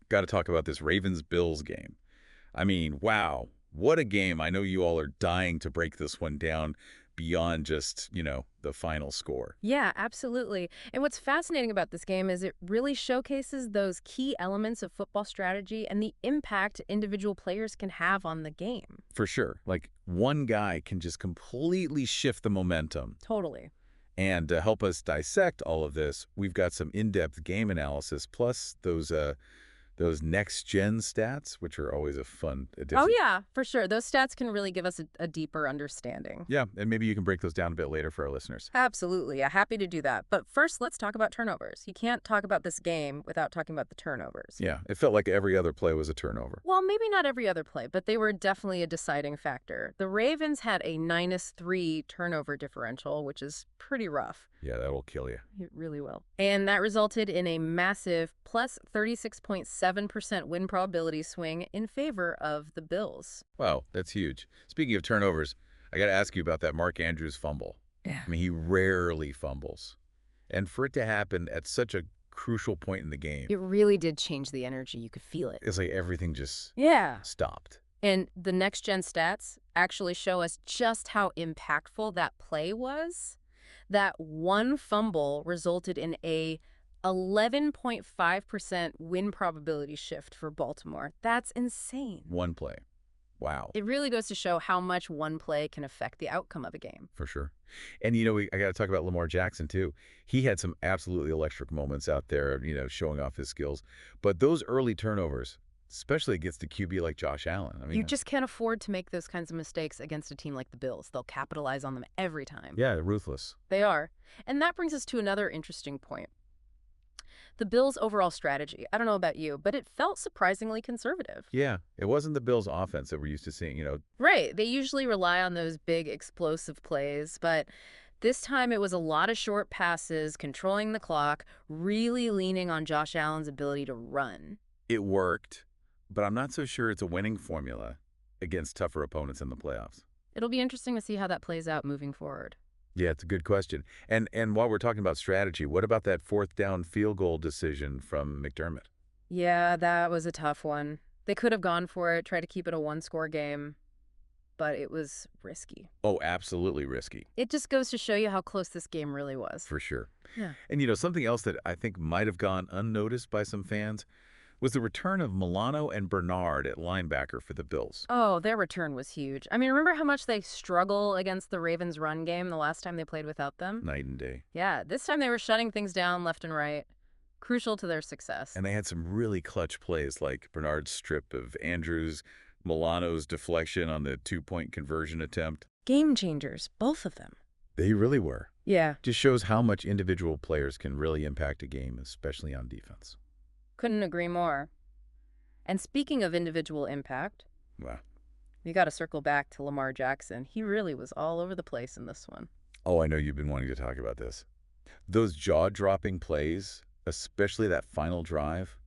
got to talk about this Ravens-Bills game. I mean, wow, what a game. I know you all are dying to break this one down beyond just, the final score. Yeah, absolutely. And what's fascinating about this game is it really showcases those key elements of football strategy and the impact individual players can have on the game. For sure. Like, one guy can just completely shift the momentum. Totally. And to help us dissect all of this, we've got some in-depth game analysis, plus those next-gen stats, which are always a fun Oh, addition. yeah, for sure. Those stats can really give us a deeper understanding. Yeah, and maybe you can break those down a bit later for our listeners. Absolutely. Yeah, happy to do that. But first, let's talk about turnovers. You can't talk about this game without talking about the turnovers. Yeah, it felt like every other play was a turnover. Well, maybe not every other play, but they were definitely a deciding factor. The Ravens had a -3 turnover differential, which is pretty rough. Yeah, that'll kill you. It really will. And that resulted in a massive plus 36.7% win probability swing in favor of the Bills. Wow, that's huge. Speaking of turnovers, I got to ask you about that Mark Andrews fumble. Yeah. I mean, he rarely fumbles. And for it to happen at such a crucial point in the game, It really did change the energy. You could feel it. it's like everything just Yeah. stopped. And the next-gen stats actually show us just how impactful that play was. That one fumble resulted in a 11.5% win probability shift for Baltimore. That's insane. One play. Wow, It really goes to show how much one play can affect the outcome of a game. for sure. And, I got to talk about Lamar Jackson, too. He had some absolutely electric moments out there, showing off his skills. But those early turnovers, especially against a QB like Josh Allen, I mean, You just can't afford to make those kinds of mistakes against a team like the Bills. They'll capitalize on them every time. yeah, ruthless. They are. And that brings us to another interesting point. The Bills' overall strategy. I don't know about you, but it felt surprisingly conservative. Yeah, it wasn't the Bills' offense that we're used to seeing, Right. They usually rely on those big explosive plays, but this time it was a lot of short passes, controlling the clock, really leaning on Josh Allen's ability to run. It worked, but I'm not so sure it's a winning formula against tougher opponents in the playoffs. It'll be interesting to see how that plays out moving forward. Yeah, it's a good question. And while we're talking about strategy, what about that fourth down field goal decision from McDermott? Yeah, that was a tough one. They could have gone for it, tried to keep it a one-score game, but it was risky. Oh, absolutely risky, It just goes to show you how close this game really was. for sure. Yeah. And something else that I think might have gone unnoticed by some fans was the return of Milano and Bernard at linebacker for the Bills. Oh, their return was huge. I mean, remember how much they struggle against the Ravens' run game the last time they played without them? Night and day. Yeah, this time they were shutting things down left and right. Crucial to their success. And they had some really clutch plays like Bernard's strip of Andrews, Milano's deflection on the two-point conversion attempt. Game changers, both of them. They really were. Yeah. Just shows how much individual players can really impact a game, especially on defense. Couldn't agree more. And speaking of individual impact, Wow. we got to circle back to Lamar Jackson. He really was all over the place in this one. Oh, I know you've been wanting to talk about this. Those jaw-dropping plays, especially that final drive,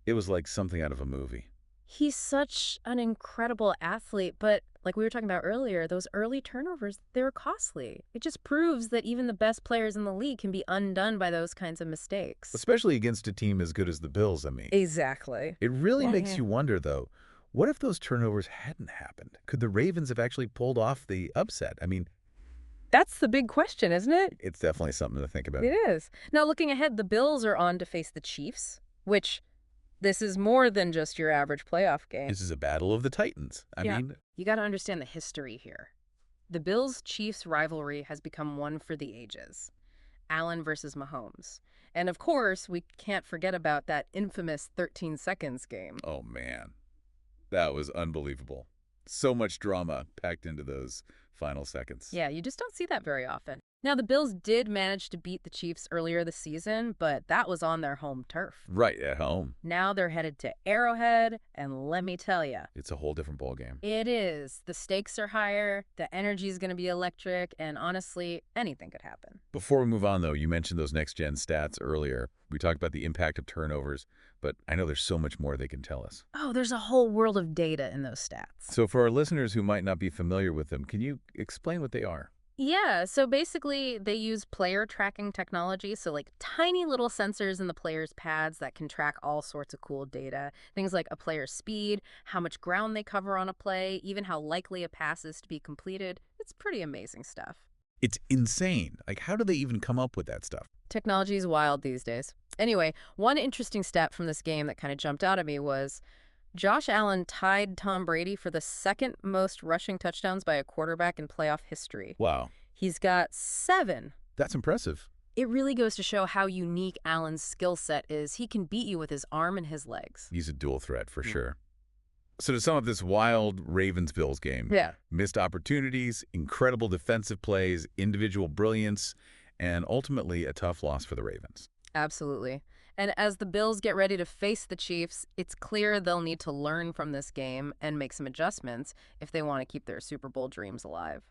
it was like something out of a movie. He's such an incredible athlete, but like we were talking about earlier, those early turnovers, they were costly. It just proves that even the best players in the league can be undone by those kinds of mistakes. Especially against a team as good as the Bills, I mean. Exactly. It really Yeah, makes yeah. you wonder, though, what if those turnovers hadn't happened? Could the Ravens have actually pulled off the upset? I mean, That's the big question, isn't it? it's definitely something to think about. It is. Now, looking ahead, the Bills are on to face the Chiefs, which this is more than just your average playoff game. This is a battle of the Titans. I Yeah. mean, You got to understand the history here. The Bills-Chiefs rivalry has become one for the ages. Allen versus Mahomes. And of course, we can't forget about that infamous 13 seconds game. oh man, that was unbelievable. So much drama packed into those final seconds. Yeah, you just don't see that very often. Now, the Bills did manage to beat the Chiefs earlier this season, but that was on their home turf. Right at home. Now they're headed to Arrowhead, and let me tell you, It's a whole different ballgame. it is. The stakes are higher, the energy is going to be electric, and honestly, anything could happen. Before we move on, though, you mentioned those next-gen stats earlier. We talked about the impact of turnovers, but I know there's so much more they can tell us. Oh, there's a whole world of data in those stats. So for our listeners who might not be familiar with them, can you explain what they are? Yeah, so basically they use player tracking technology, so like tiny little sensors in the player's pads that can track all sorts of cool data. Things like a player's speed, how much ground they cover on a play, even how likely a pass is to be completed. It's pretty amazing stuff. It's insane. Like, how do they even come up with that stuff? Technology's wild these days. Anyway, one interesting stat from this game that kind of jumped out at me was Josh Allen tied Tom Brady for the second most rushing touchdowns by a quarterback in playoff history. Wow, He's got 7. that's impressive. It really goes to show how unique Allen's skill set is. He can beat you with his arm and his legs. He's a dual threat for Mm. sure. So to sum up this wild Ravens-Bills game, Yeah, missed opportunities, incredible defensive plays, individual brilliance, and ultimately a tough loss for the Ravens. absolutely. And as the Bills get ready to face the Chiefs, it's clear they'll need to learn from this game and make some adjustments if they want to keep their Super Bowl dreams alive.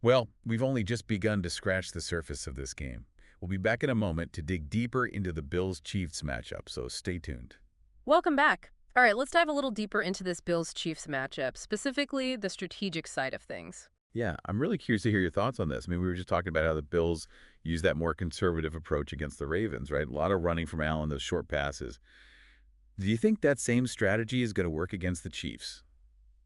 Well, we've only just begun to scratch the surface of this game. We'll be back in a moment to dig deeper into the Bills-Chiefs matchup, so stay tuned. Welcome back. All right, let's dive a little deeper into this Bills-Chiefs matchup, specifically the strategic side of things. Yeah, I'm really curious to hear your thoughts on this. I mean, we were just talking about how the Bills use that more conservative approach against the Ravens, right? A lot of running from Allen, those short passes. Do you think that same strategy is going to work against the Chiefs?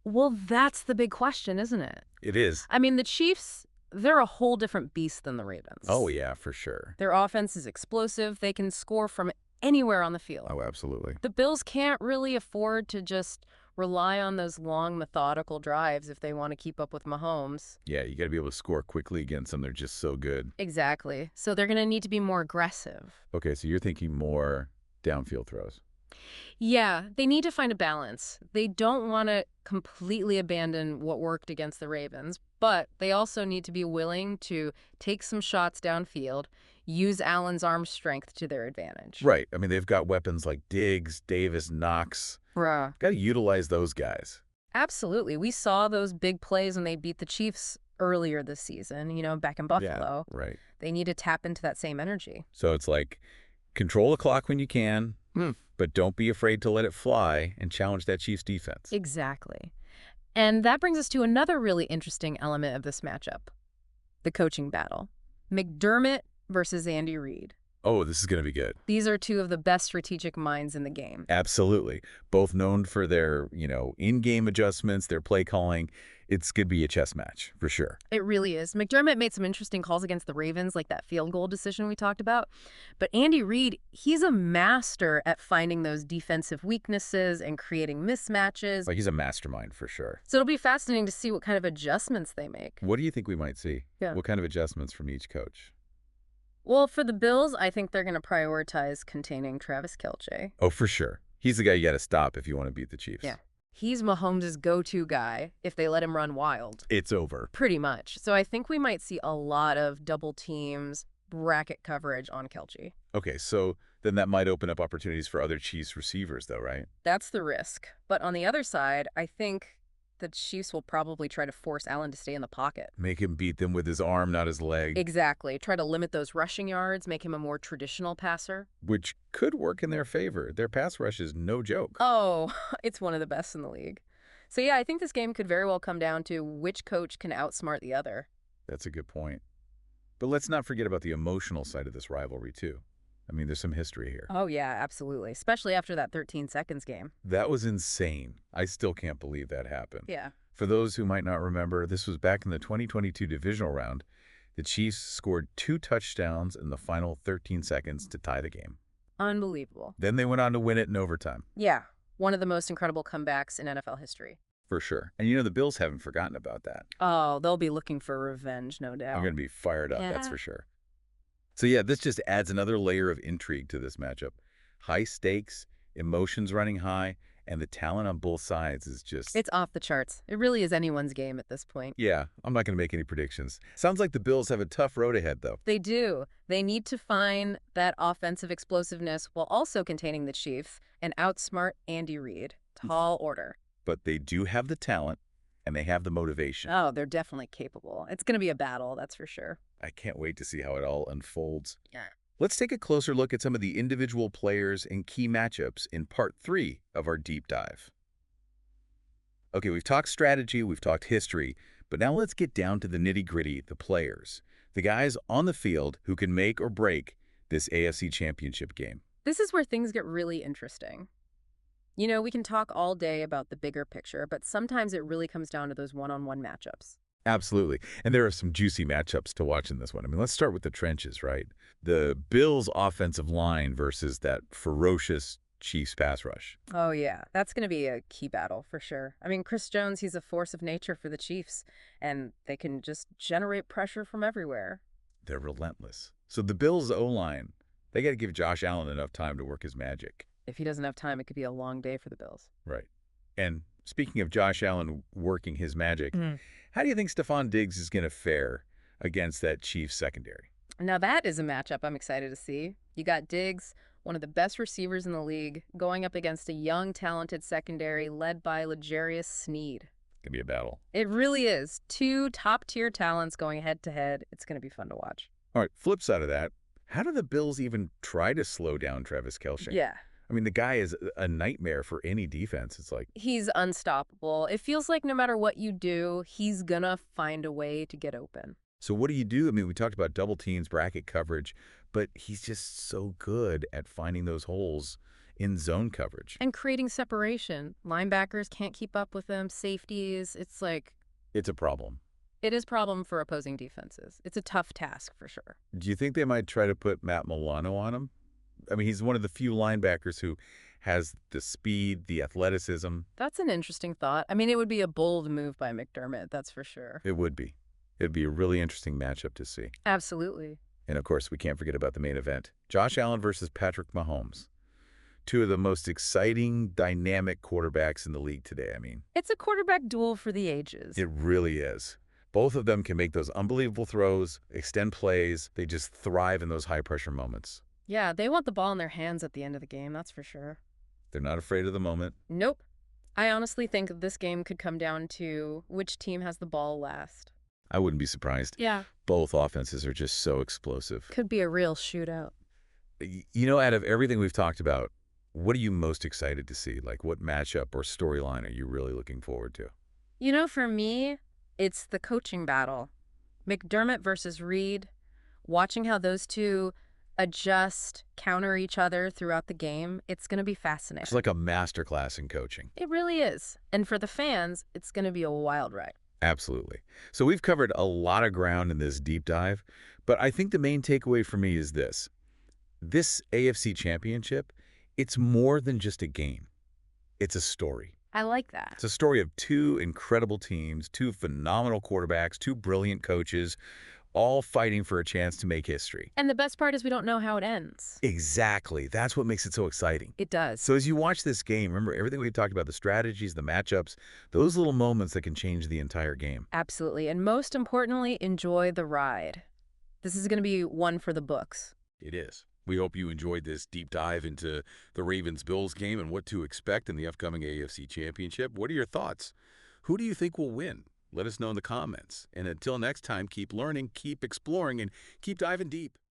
Well, that's the big question, isn't it? It is. I mean, the Chiefs, they're a whole different beast than the Ravens. Oh, yeah, for sure. Their offense is explosive. They can score from anywhere on the field. Oh, absolutely. The Bills can't really afford to just rely on those long, methodical drives if they want to keep up with Mahomes. Yeah, you got to be able to score quickly against them. They're just so good. Exactly. So they're going to need to be more aggressive. Okay, so you're thinking more downfield throws. Yeah, they need to find a balance. They don't want to completely abandon what worked against the Ravens, but they also need to be willing to take some shots downfield, use Allen's arm strength to their advantage. Right. I mean, they've got weapons like Diggs, Davis, Knox. Bruh. Got to utilize those guys. Absolutely. We saw those big plays when they beat the Chiefs earlier this season, back in Buffalo. Yeah, right. They need to tap into that same energy. So it's like control the clock when you can, Hmm. but don't be afraid to let it fly and challenge that Chiefs defense. Exactly. And that brings us to another really interesting element of this matchup, the coaching battle. McDermott versus Andy Reid. Oh, this is going to be good. These are two of the best strategic minds in the game. Absolutely. Both known for their, in-game adjustments, their play calling. It's going to be a chess match for sure. It really is. McDermott made some interesting calls against the Ravens, like that field goal decision we talked about. But Andy Reid, he's a master at finding those defensive weaknesses and creating mismatches. Like he's a mastermind for sure. So it'll be fascinating to see what kind of adjustments they make. What do you think we might see? Yeah. What kind of adjustments from each coach? Well, for the Bills, I think they're going to prioritize containing Travis Kelce. Oh, for sure. He's the guy you got to stop if you want to beat the Chiefs. Yeah. He's Mahomes' go-to guy if they let him run wild. It's over. Pretty much. So I think we might see a lot of double teams, bracket coverage on Kelce. Okay, so then that might open up opportunities for other Chiefs receivers though, right? That's the risk. But on the other side, I think the Chiefs will probably try to force Allen to stay in the pocket. Make him beat them with his arm, not his leg. Exactly. Try to limit those rushing yards, make him a more traditional passer. Which could work in their favor. Their pass rush is no joke. Oh, it's one of the best in the league. So yeah, I think this game could very well come down to which coach can outsmart the other. That's a good point. But let's not forget about the emotional side of this rivalry, too. I mean, there's some history here. Oh yeah, absolutely. Especially after that 13 seconds game. That was insane. I still can't believe that happened. Yeah. For those who might not remember, this was back in the 2022 divisional round. The Chiefs scored 2 touchdowns in the final 13 seconds to tie the game. Unbelievable. Then they went on to win it in overtime. Yeah. One of the most incredible comebacks in NFL history. For sure. And the Bills haven't forgotten about that. Oh, they'll be looking for revenge, no doubt. I'm going to be fired up, that's Yeah. for sure. So yeah, this just adds another layer of intrigue to this matchup. High stakes, emotions running high, and the talent on both sides is just... It's off the charts. It really is anyone's game at this point. Yeah, I'm not going to make any predictions. Sounds like the Bills have a tough road ahead, though. They do. They need to find that offensive explosiveness while also containing the Chiefs and outsmart Andy Reid. Tall order. But they do have the talent, and they have the motivation. Oh, they're definitely capable. It's going to be a battle, that's for sure. I can't wait to see how it all unfolds. Yeah. Let's take a closer look at some of the individual players and key matchups in part 3 of our deep dive. Okay, we've talked strategy, we've talked history, But now let's get down to the nitty-gritty, the players. The guys on the field who can make or break this AFC Championship game. This is where things get really interesting. We can talk all day about the bigger picture, but sometimes it really comes down to those one-on-one matchups. Absolutely. And there are some juicy matchups to watch in this one. I mean, let's start with the trenches, right? The Bills' offensive line versus that ferocious Chiefs pass rush. Oh, yeah. That's going to be a key battle for sure. I mean, Chris Jones, he's a force of nature for the Chiefs, and they can just generate pressure from everywhere. They're relentless. So the Bills' O-line, they got to give Josh Allen enough time to work his magic. If he doesn't have time, it could be a long day for the Bills. Right. And speaking of Josh Allen working his magic, how do you think Stephon Diggs is going to fare against that Chiefs secondary? Now, that is a matchup I'm excited to see. You got Diggs, one of the best receivers in the league, going up against a young, talented secondary led by L'Jarius Sneed. Going to be a battle. It really is. Two top-tier talents going head-to-head. It's going to be fun to watch. All right, flip side of that, how do the Bills even try to slow down Travis Kelce? Yeah. I mean, the guy is a nightmare for any defense. It's like, He's unstoppable. It feels like no matter what you do, he's gonna find a way to get open. so what do you do? I mean, we talked about double teams, bracket coverage, but he's just so good at finding those holes in zone coverage. And creating separation. Linebackers can't keep up with him. Safeties. It's like, It's a problem. it is a problem for opposing defenses. It's a tough task for sure. Do you think they might try to put Matt Milano on him? I mean, he's one of the few linebackers who has the speed, the athleticism. That's an interesting thought. I mean, it would be a bold move by McDermott, that's for sure. It would be. It'd be a really interesting matchup to see. Absolutely. And of course, we can't forget about the main event. Josh Allen versus Patrick Mahomes. Two of the most exciting, dynamic quarterbacks in the league today. I mean, It's a quarterback duel for the ages. it really is. Both of them can make those unbelievable throws, extend plays. They just thrive in those high-pressure moments. Yeah, they want the ball in their hands at the end of the game, that's for sure. They're not afraid of the moment. Nope. I honestly think this game could come down to which team has the ball last. I wouldn't be surprised. Yeah. Both offenses are just so explosive. Could be a real shootout. Out of everything we've talked about, what are you most excited to see? Like, what matchup or storyline are you really looking forward to? For me, it's the coaching battle. McDermott versus Reed. Watching how those two adjust, counter each other throughout the game, it's going to be fascinating. It's like a masterclass in coaching. It really is. And for the fans, it's going to be a wild ride. Absolutely. So we've covered a lot of ground in this deep dive, but I think the main takeaway for me is this. This AFC Championship, it's more than just a game. It's a story. I like that. It's a story of two incredible teams, two phenomenal quarterbacks, two brilliant coaches, all fighting for a chance to make history. And the best part is we don't know how it ends. Exactly. That's what makes it so exciting. It does. So as you watch this game, remember everything we've talked about, the strategies, the matchups, those little moments that can change the entire game. Absolutely. And most importantly, enjoy the ride. This is going to be one for the books. It is. We hope you enjoyed this deep dive into the Ravens-Bills game and what to expect in the upcoming AFC Championship. What are your thoughts? Who do you think will win? Let us know in the comments. And until next time, keep learning, keep exploring, and keep diving deep.